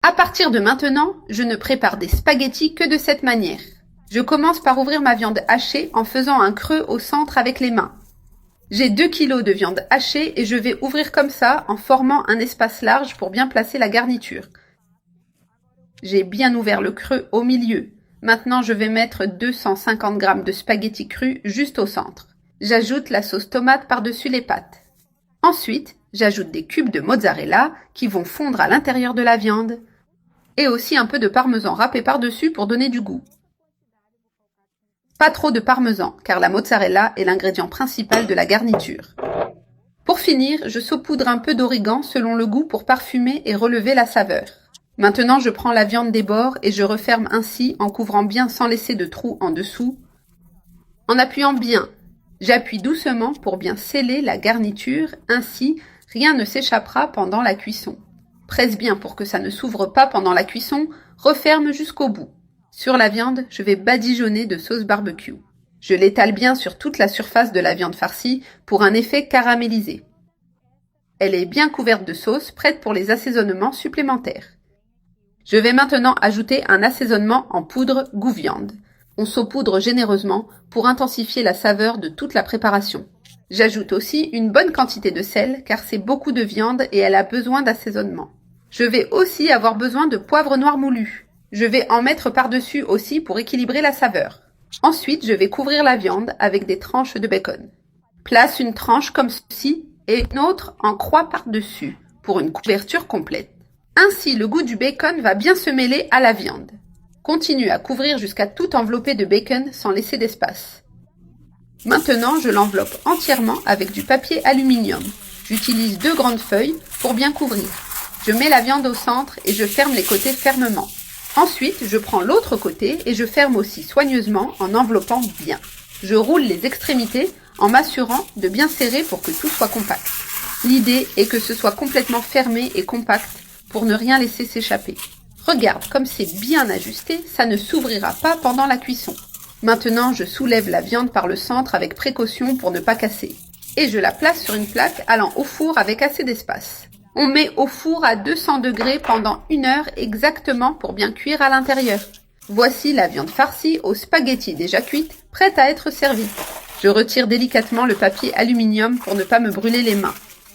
À partir de maintenant, je ne prépare des spaghettis que de cette manière. Je commence par ouvrir ma viande hachée en faisant un creux au centre avec les mains. J'ai 2 kg de viande hachée et je vais ouvrir comme ça en formant un espace large pour bien placer la garniture. J'ai bien ouvert le creux au milieu. Maintenant, je vais mettre 250 g de spaghettis crus juste au centre. J'ajoute la sauce tomate par-dessus les pâtes. Ensuite, j'ajoute des cubes de mozzarella qui vont fondre à l'intérieur de la viande et aussi un peu de parmesan râpé par-dessus pour donner du goût. Pas trop de parmesan car la mozzarella est l'ingrédient principal de la garniture. Pour finir, je saupoudre un peu d'origan selon le goût pour parfumer et relever la saveur. Maintenant, je prends la viande des bords et je referme ainsi en couvrant bien sans laisser de trous en dessous. En appuyant bien, j'appuie doucement pour bien sceller la garniture, ainsi rien ne s'échappera pendant la cuisson. Presse bien pour que ça ne s'ouvre pas pendant la cuisson, referme jusqu'au bout. Sur la viande, je vais badigeonner de sauce barbecue. Je l'étale bien sur toute la surface de la viande farcie pour un effet caramélisé. Elle est bien couverte de sauce, prête pour les assaisonnements supplémentaires. Je vais maintenant ajouter un assaisonnement en poudre goût viande. On saupoudre généreusement pour intensifier la saveur de toute la préparation. J'ajoute aussi une bonne quantité de sel car c'est beaucoup de viande et elle a besoin d'assaisonnement. Je vais aussi avoir besoin de poivre noir moulu. Je vais en mettre par-dessus aussi pour équilibrer la saveur. Ensuite, je vais couvrir la viande avec des tranches de bacon. Place une tranche comme ceci et une autre en croix par-dessus pour une couverture complète. Ainsi, le goût du bacon va bien se mêler à la viande. Continue à couvrir jusqu'à tout envelopper de bacon sans laisser d'espace. Maintenant, je l'enveloppe entièrement avec du papier aluminium. J'utilise 2 grandes feuilles pour bien couvrir. Je mets la viande au centre et je ferme les côtés fermement. Ensuite, je prends l'autre côté et je ferme aussi soigneusement en enveloppant bien. Je roule les extrémités en m'assurant de bien serrer pour que tout soit compact. L'idée est que ce soit complètement fermé et compact pour ne rien laisser s'échapper. Regarde, comme c'est bien ajusté, ça ne s'ouvrira pas pendant la cuisson. Maintenant, je soulève la viande par le centre avec précaution pour ne pas casser. Et je la place sur une plaque allant au four avec assez d'espace. On met au four à 200 degrés pendant 1 heure exactement pour bien cuire à l'intérieur. Voici la viande farcie aux spaghettis déjà cuites, prête à être servie. Je retire délicatement le papier aluminium pour ne pas me brûler les mains.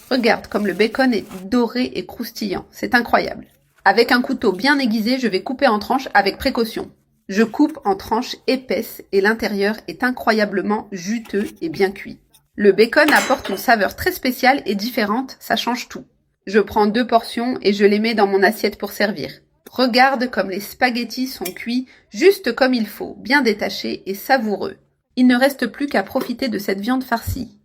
Regarde comme le bacon est doré et croustillant, c'est incroyable. Avec un couteau bien aiguisé, je vais couper en tranches avec précaution. Je coupe en tranches épaisses et l'intérieur est incroyablement juteux et bien cuit. Le bacon apporte une saveur très spéciale et différente, ça change tout. Je prends 2 portions et je les mets dans mon assiette pour servir. Regarde comme les spaghettis sont cuits juste comme il faut, bien détachés et savoureux. Il ne reste plus qu'à profiter de cette viande farcie.